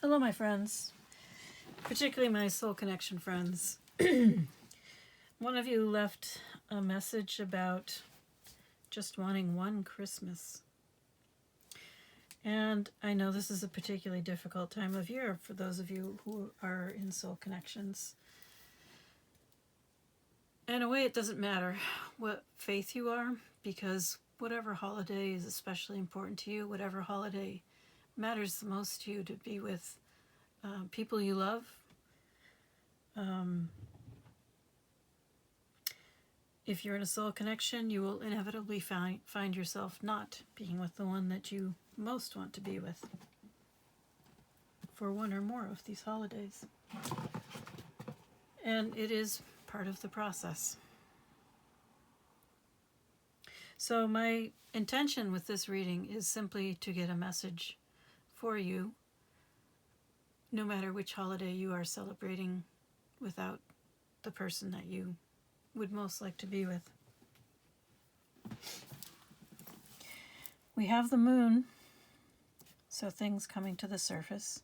Hello, my friends, particularly my Soul Connection friends. One of you left a message about just wanting one Christmas. And I know this is a particularly difficult time of year for those of you who are in Soul Connections. In a way, it doesn't matter what faith you are, because whatever holiday is especially important to you, whatever holiday matters the most to you to be with people you love, if you're in a soul connection, you will inevitably find yourself not being with the one that you most want to be with for one or more of these holidays. And it is part of the process. So my intention with this reading is simply to get a message for you, no matter which holiday you are celebrating without the person that you would most like to be with. We have the moon, so things coming to the surface,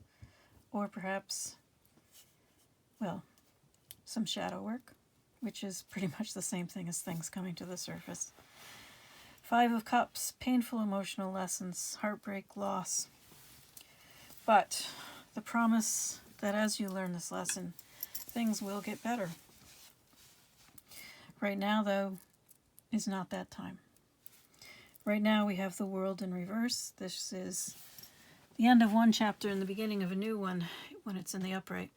or perhaps, well, some shadow work, which is pretty much the same thing as things coming to the surface. 5 of Cups, painful emotional lessons, heartbreak, loss. But the promise that as you learn this lesson, things will get better. Right now, though, is not that time. Right now, we have the world in reverse. This is the end of one chapter and the beginning of a new one when it's in the upright.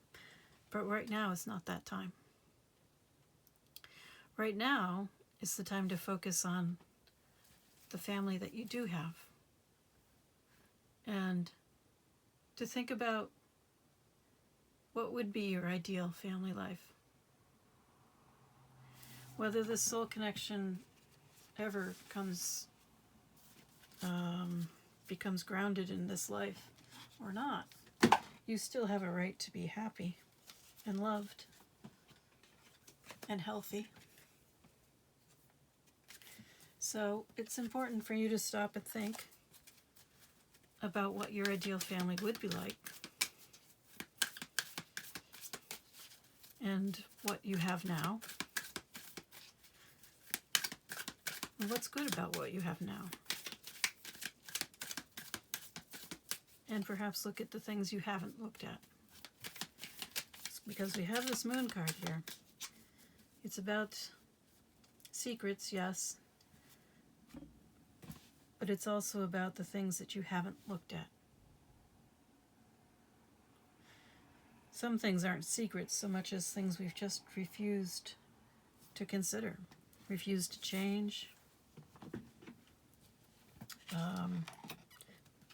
But right now is not that time. Right now is the time to focus on the family that you do have. And to think about what would be your ideal family life. Whether the soul connection ever becomes grounded in this life or not, you still have a right to be happy and loved and healthy. So it's important for you to stop and think about what your ideal family would be like and what you have now. And what's good about what you have now? And perhaps look at the things you haven't looked at. It's because we have this moon card here. It's about secrets, yes, but it's also about the things that you haven't looked at. Some things aren't secrets so much as things we've just refused to consider, refused to change.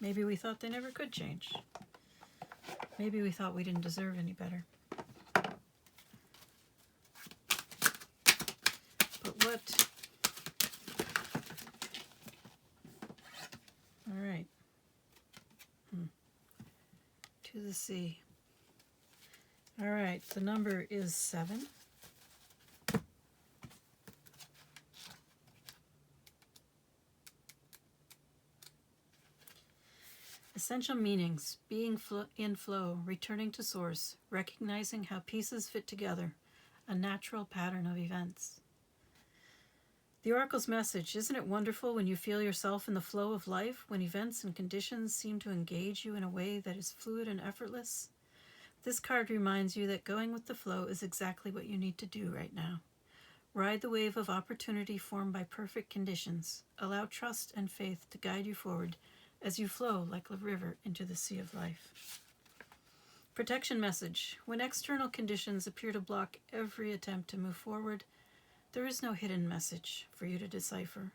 Maybe we thought they never could change. Maybe we thought we didn't deserve any better. But what... All right. To the sea. All right, the number is 7. Essential meanings: being in flow, returning to source, recognizing how pieces fit together, a natural pattern of events. The Oracle's message: isn't it wonderful when you feel yourself in the flow of life, when events and conditions seem to engage you in a way that is fluid and effortless? This card reminds you that going with the flow is exactly what you need to do right now. Ride the wave of opportunity formed by perfect conditions. Allow trust and faith to guide you forward as you flow like a river into the sea of life. Protection message: when external conditions appear to block every attempt to move forward, there is no hidden message for you to decipher.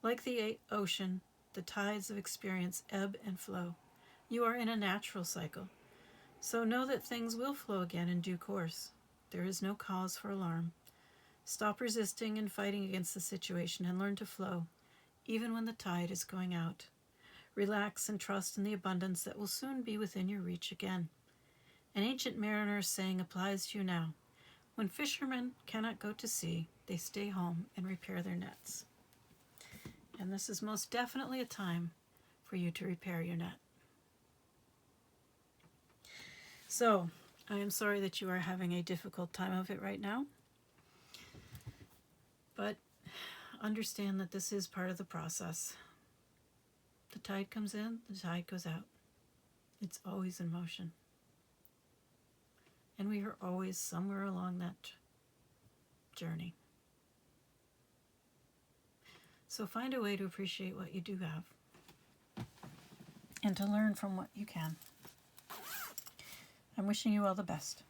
Like the ocean, the tides of experience ebb and flow. You are in a natural cycle, so know that things will flow again in due course. There is no cause for alarm. Stop resisting and fighting against the situation and learn to flow, even when the tide is going out. Relax and trust in the abundance that will soon be within your reach again. An ancient mariner's saying applies to you now. When fishermen cannot go to sea, they stay home and repair their nets. And this is most definitely a time for you to repair your net. So, I am sorry that you are having a difficult time of it right now, but understand that this is part of the process. The tide comes in, the tide goes out. It's always in motion. And we are always somewhere along that journey. So find a way to appreciate what you do have and to learn from what you can. I'm wishing you all the best.